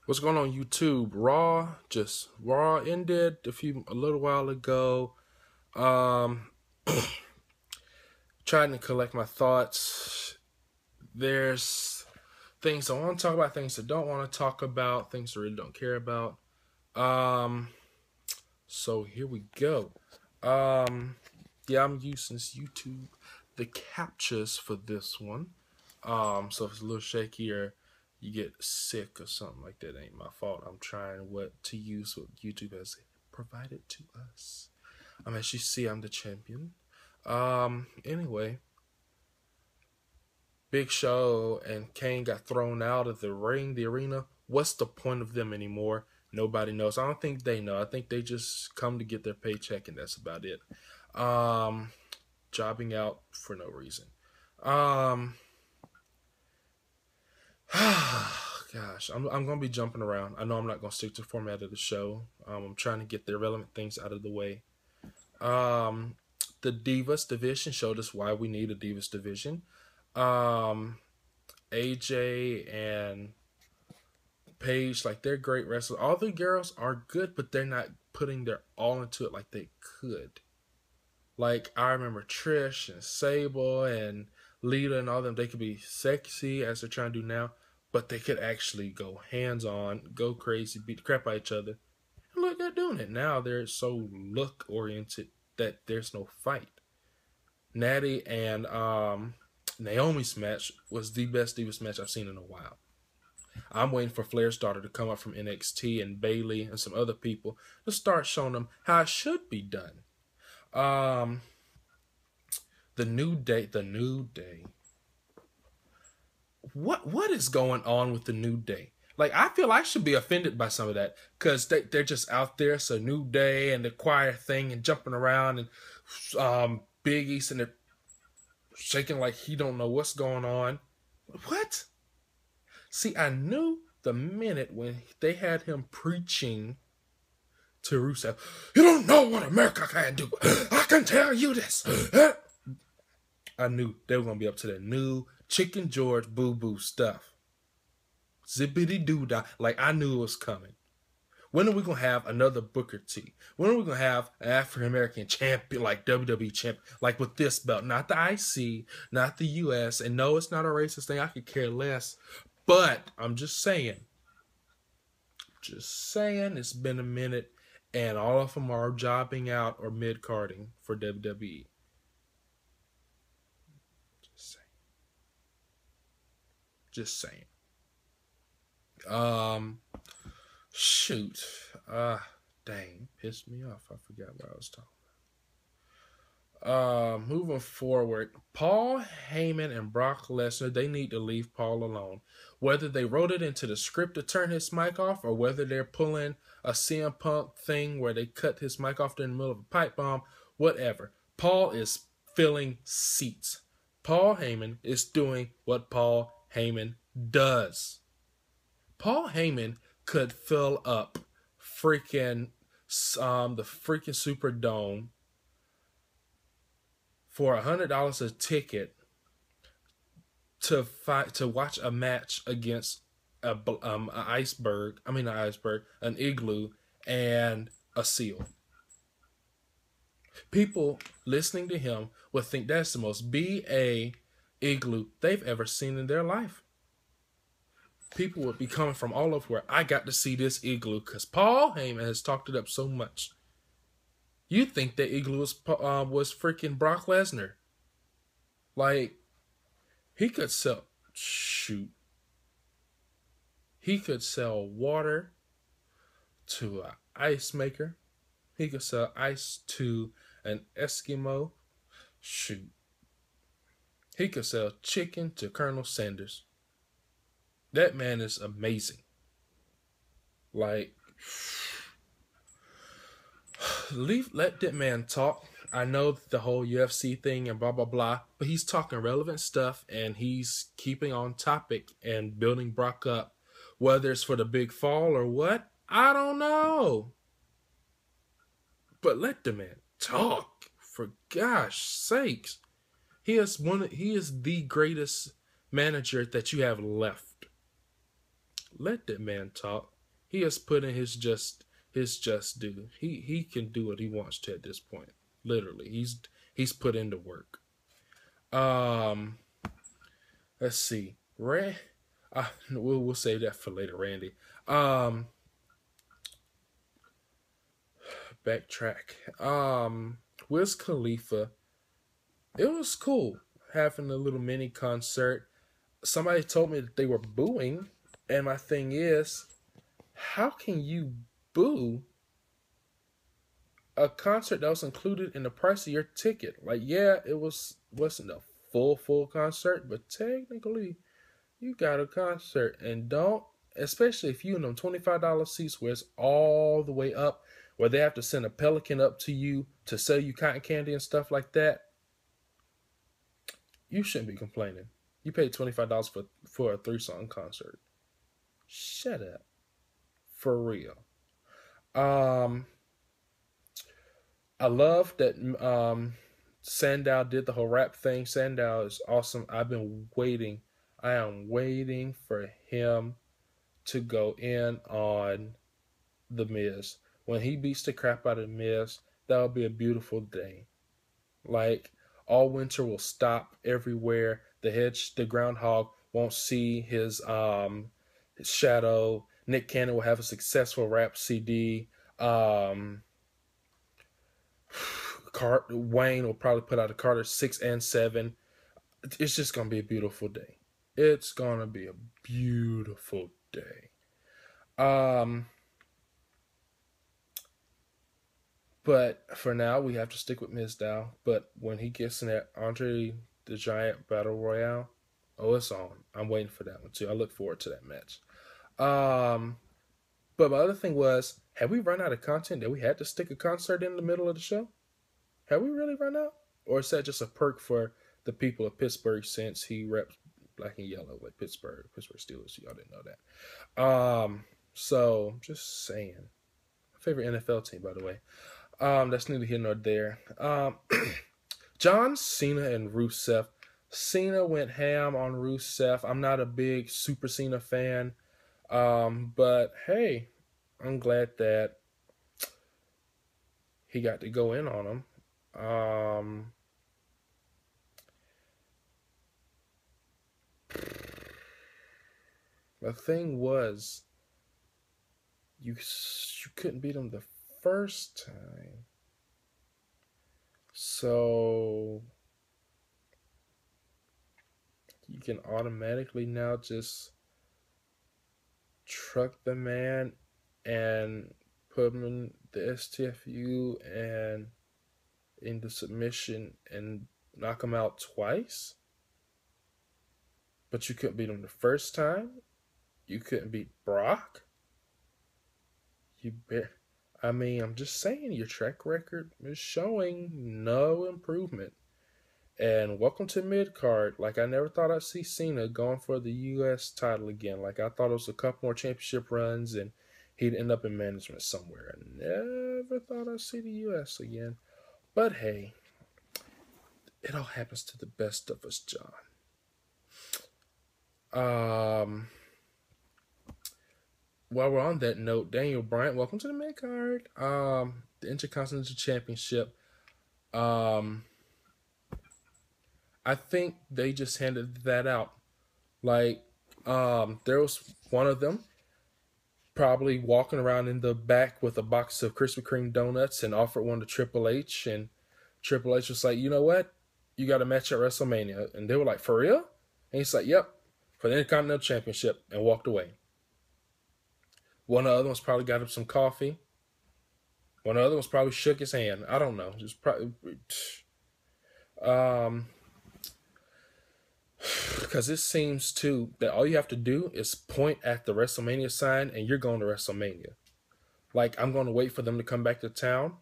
What's going on YouTube? Raw ended a little while ago. Um Trying to collect my thoughts. There's things I want to talk about, things I don't want to talk about, things I really don't care about. Um so here we go. Yeah, I'm using this YouTube the captures for this one. So if it's a little shaky or you get sick or something like that, ain't my fault. I'm trying to use what YouTube has provided to us. As you see, I'm the champion. Anyway, Big Show and Kane got thrown out of the arena. What's the point of them anymore? Nobody knows. I don't think they know. I think they just come to get their paycheck and that's about it. Um, Jobbing out for no reason. Gosh, I'm gonna be jumping around. I know I'm not gonna stick to the format of the show. I'm trying to get the relevant things out of the way. Um, the Divas division showed us why we need a Divas division. AJ and Paige, like they're great wrestlers. All the girls are good, but they're not putting their all into it like they could. Like I remember Trish and Sable and Lita and all them. They could be sexy as they're trying to do now, but they could actually go hands on, go crazy, beat the crap out of each other. And look, they're doing it now. They're so look oriented that there's no fight. Natty and Naomi's match was the best Divas match I've seen in a while. I'm waiting for Flair's daughter to come up from NXT and Bayley and some other people to start showing them how it should be done. The New Day. What is going on with the New Day? Like, I feel I should be offended by some of that because they're just out there. It's a new day and the choir thing and jumping around and Big East and they're shaking like he don't know what's going on. What? See, I knew the minute when they had him preaching to Rusev, you don't know what America can do. I can tell you this. I knew they were going to be up to the new Chicken George boo-boo stuff. Zippity-doo-dah. Like, I knew it was coming. When are we going to have another Booker T? When are we going to have an African-American champion, like WWE champion, like with this belt? Not the IC, not the US. And no, it's not a racist thing. I could care less. But I'm just saying. It's been a minute. And all of them are jobbing out or mid-carding for WWE. Just saying. Shoot. Dang. Pissed me off. I forgot what I was talking about. Moving forward, Paul Heyman and Brock Lesnar, they need to leave Paul alone. Whether they wrote it into the script to turn his mic off or whether they're pulling a CM Punk thing where they cut his mic off in the middle of a pipe bomb, whatever. Paul is filling seats. Paul Heyman is doing what Paul Heyman does. Paul Heyman could fill up the freaking Superdome for $100 a ticket to watch a match against an igloo, and a seal. People listening to him would think that's the most BA igloo they've ever seen in their life. People would be coming from all over where I got to see this igloo because Paul Heyman has talked it up so much. You think that igloo was freaking Brock Lesnar? Like, he could sell He could sell water to an ice maker. He could sell ice to an Eskimo. Shoot. He could sell chicken to Colonel Sanders. That man is amazing. Like, let that man talk. I know the whole UFC thing and blah, blah, blah, but he's talking relevant stuff and he's keeping on topic and building Brock up. Whether it's for the big fall or what, I don't know. But let the man talk, for gosh sakes. He is the greatest manager that you have left. Let that man talk. he has put in his just due. He can do what he wants to at this point. Literally, he's put into work. Let's see. We'll save that for later, Randy. Backtrack. Wiz Khalifa. It was cool having a little mini concert. Somebody told me that they were booing, and my thing is, how can you boo a concert that was included in the price of your ticket? Like, yeah, wasn't a full concert, but technically, you got a concert, and don't, especially if you in them $25 seats where it's all the way up, where they have to send a pelican up to you to sell you cotton candy and stuff like that. You shouldn't be complaining. You paid $25 for a 3-song concert. Shut up. For real. I love that Sandow did the whole rap thing. Sandow is awesome. I am waiting for him to go in on The Miz. When he beats the crap out of The Miz, that'll be a beautiful day. Like, all winter will stop everywhere. The groundhog won't see his shadow. Nick Cannon will have a successful rap CD. Wayne will probably put out a Carter 6 and 7. It's just going to be a beautiful day. It's going to be a beautiful day. But for now, we have to stick with Mizdow. But when he gets in that Andre the Giant Battle Royale, it's on. I'm waiting for that one too. I look forward to that match. But my other thing was, have we run out of content that we had to stick a concert in the middle of the show? Have we really run out? Or is that just a perk for the people of Pittsburgh since he reps black and yellow like Pittsburgh Steelers? Y'all didn't know that. So just saying. My favorite NFL team, by the way. That's neither here nor there. John Cena and Rusev. Cena went ham on Rusev. I'm not a big Super Cena fan. But hey, I'm glad that he got to go in on him. The thing was, you couldn't beat him the first time. So you can automatically now just truck the man and put him in the STFU and into submission and knock him out twice. But you couldn't beat him the first time. You couldn't beat Brock. I'm just saying, your track record is showing no improvement. And welcome to mid-card. Like, I never thought I'd see Cena going for the U.S. title again. Like, I thought it was a couple more championship runs and he'd end up in management somewhere. I never thought I'd see the U.S. again. But hey, it all happens to the best of us, John. While we're on that note, Daniel Bryan, welcome to the mid-card. The Intercontinental Championship. I think they just handed that out. Like, there was one of them probably walking around in the back with a box of Krispy Kreme donuts and offered one to Triple H. And Triple H was like, you know what? You got a match at WrestleMania. And they were like, for real? And he's like, yep, for the Intercontinental Championship, and walked away. One of the other ones probably got him some coffee. One of the other ones probably shook his hand. I don't know. Just probably... Because it seems, too, that all you have to do is point at the WrestleMania sign and you're going to WrestleMania. Like, I'm going to wait for them to come back to town,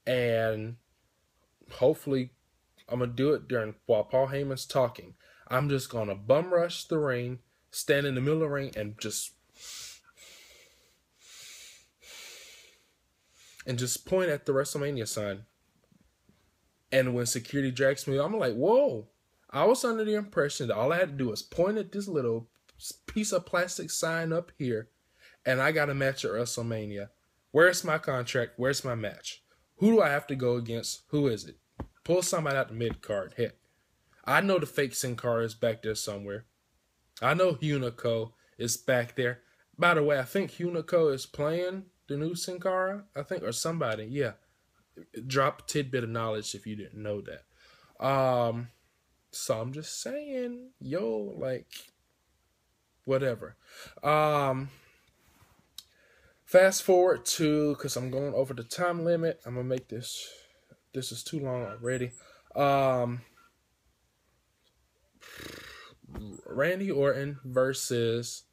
and hopefully I'm going to do it while Paul Heyman's talking. I'm just going to bum rush the ring, stand in the middle of the ring, and just point at the WrestleMania sign. And when security drags me, I'm like, whoa. I was under the impression that all I had to do was point at this little piece of plastic sign up here, and I got a match at WrestleMania. Where's my contract? Where's my match? Who do I have to go against? Who is it? Pull somebody out the mid card. Heck, I know the fake Sin Cara is back there somewhere. I know Hunico is back there. By the way, I think Hunico is playing the new Sin Cara, I think, or somebody. Yeah. Drop a tidbit of knowledge if you didn't know that. So I'm just saying, yo, like, whatever. Fast forward to, because I'm going over the time limit. I'm going to make this is too long already. Randy Orton versus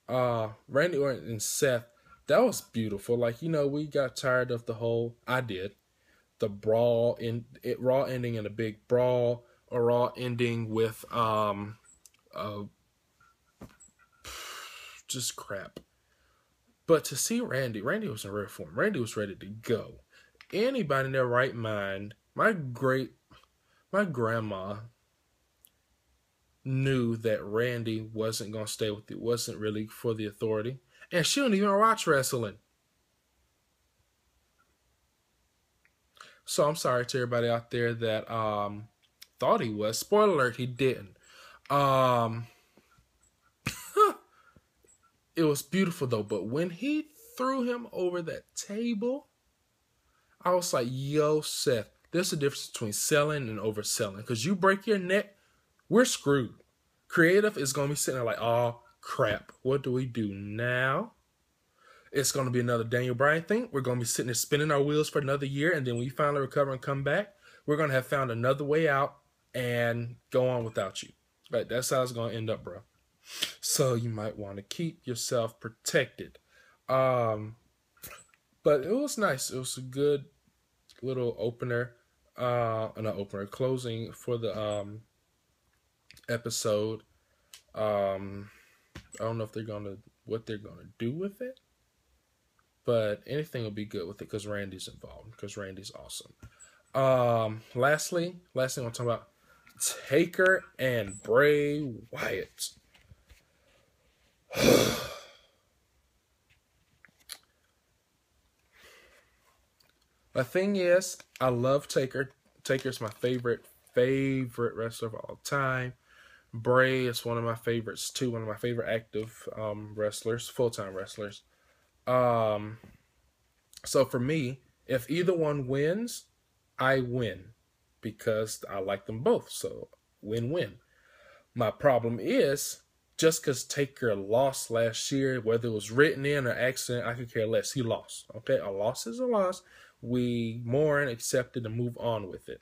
Randy Orton and Seth. That was beautiful. Like, we got tired of the brawl in it, Raw ending in a big brawl, or Raw ending with just crap. But to see Randy was in rare form. Randy was ready to go. Anybody in their right mind, my grandma knew that Randy wasn't going to stay with it, wasn't really for the Authority. And she don't even watch wrestling. So I'm sorry to everybody out there that thought he was. Spoiler alert, he didn't. It was beautiful though, but when he threw him over that table, I was like, yo, Seth, there's a difference between selling and overselling. Because you break your neck, we're screwed. Creative is going to be sitting there like, oh, crap. What do we do now? It's going to be another Daniel Bryan thing. We're going to be sitting there spinning our wheels for another year. And then when we finally recover and come back, we're going to have found another way out and go on without you. Right? That's how it's going to end up, bro. So you might want to keep yourself protected. But it was nice. It was a good little closing for the episode. I don't know if what they're gonna do with it, but anything will be good with it because Randy's involved, because Randy's awesome. Lastly, I want to talk about Taker and Bray Wyatt. The thing is, I love Taker. Taker's my favorite wrestler of all time. Bray is one of my favorites too. One of my favorite active wrestlers, full-time wrestlers. So for me, if either one wins, I win because I like them both. So win-win. My problem is, just because Taker lost last year, whether it was written in or accident, I could care less. He lost. Okay, a loss is a loss. We mourn, accept it, and move on with it.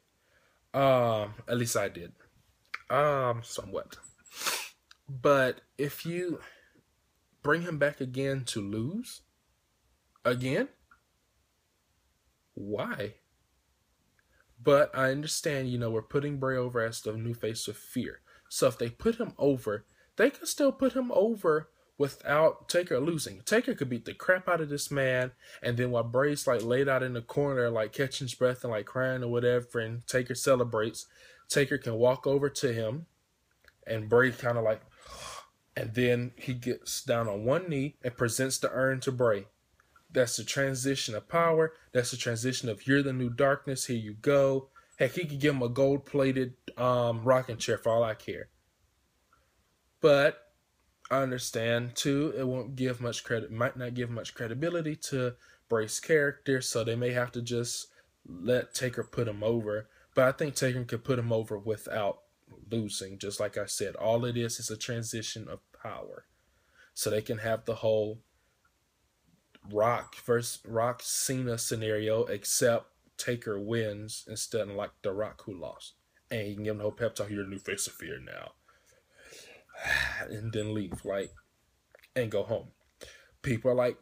At least I did. Somewhat. But if you bring him back again to lose, again, why? But I understand, we're putting Bray over as the new face of fear. So if they put him over, they could still put him over without Taker losing. Taker could beat the crap out of this man, and then while Bray's like laid out in the corner, like catching his breath and like crying or whatever, and Taker celebrates, Taker can walk over to him, and Bray kind of like, and then he gets down on one knee and presents the urn to Bray. That's the transition of power. That's the transition of you're the new darkness. Here you go. Heck, he could give him a gold-plated rocking chair for all I care. But I understand too, it won't give much credit, might not give much credibility to Bray's character, so they may have to just let Taker put him over. But I think Taker could put him over without losing. Just like I said, all it is a transition of power. So they can have the whole Rock Cena scenario, except Taker wins instead of like The Rock who lost. And you can give him the whole pep talk, you're the new face of fear now. And then leave, and go home. People are like,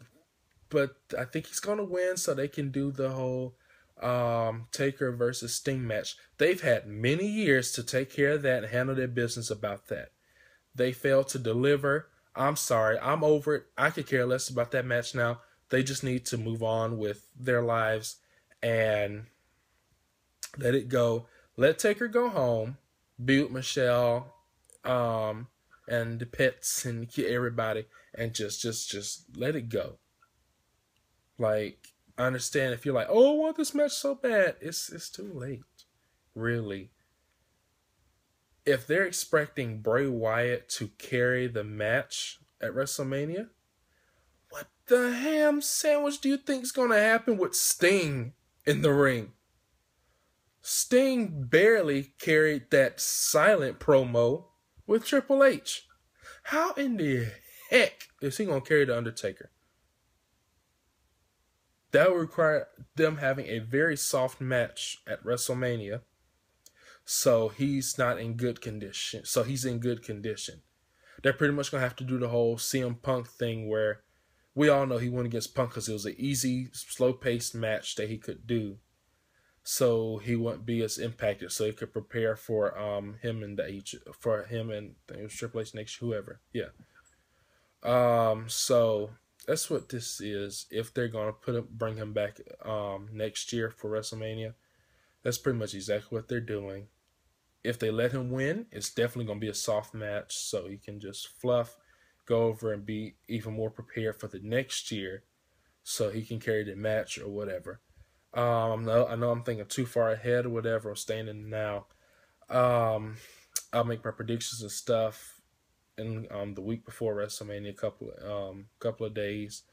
but I think he's going to win, so they can do the whole Taker versus Sting match. They've had many years to take care of that and handle their business about that. They failed to deliver. I'm sorry. I'm over it. I could care less about that match now. They just need to move on with their lives and let it go. Let Taker go home, be with Michelle, and the pets and everybody, and just let it go. Like, I understand if you're like, oh, I want this match so bad. It's too late. Really. If they're expecting Bray Wyatt to carry the match at WrestleMania, what the ham sandwich do you think is going to happen with Sting in the ring? Sting barely carried that silent promo with Triple H. How in the heck is he going to carry the Undertaker? That would require them having a very soft match at WrestleMania. So he's not in good condition. So he's in good condition. They're pretty much going to have to do the whole CM Punk thing where we all know he went against Punk because it was an easy, slow-paced match that he could do. So he wouldn't be as impacted. So he could prepare for him and I think it was Triple H next, whoever. Yeah. So that's what this is. If they're gonna bring him back next year for WrestleMania, that's pretty much exactly what they're doing. If they let him win, it's definitely gonna be a soft match, so he can just fluff, go over and be even more prepared for the next year, so he can carry the match or whatever. I know I'm thinking too far ahead or whatever. I'm staying in now. I'll make my predictions and stuff in the week before WrestleMania, couple of days.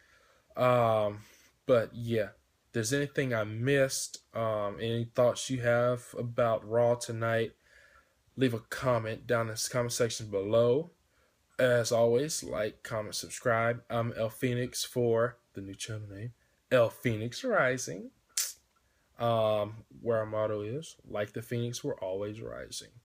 But yeah, if there's anything I missed, any thoughts you have about Raw tonight, leave a comment down in the comment section below. As always, like, comment, subscribe. I'm ElPhoenix for the new channel name, ElPhoenixRising. Where our motto is, like the Phoenix, we're always rising.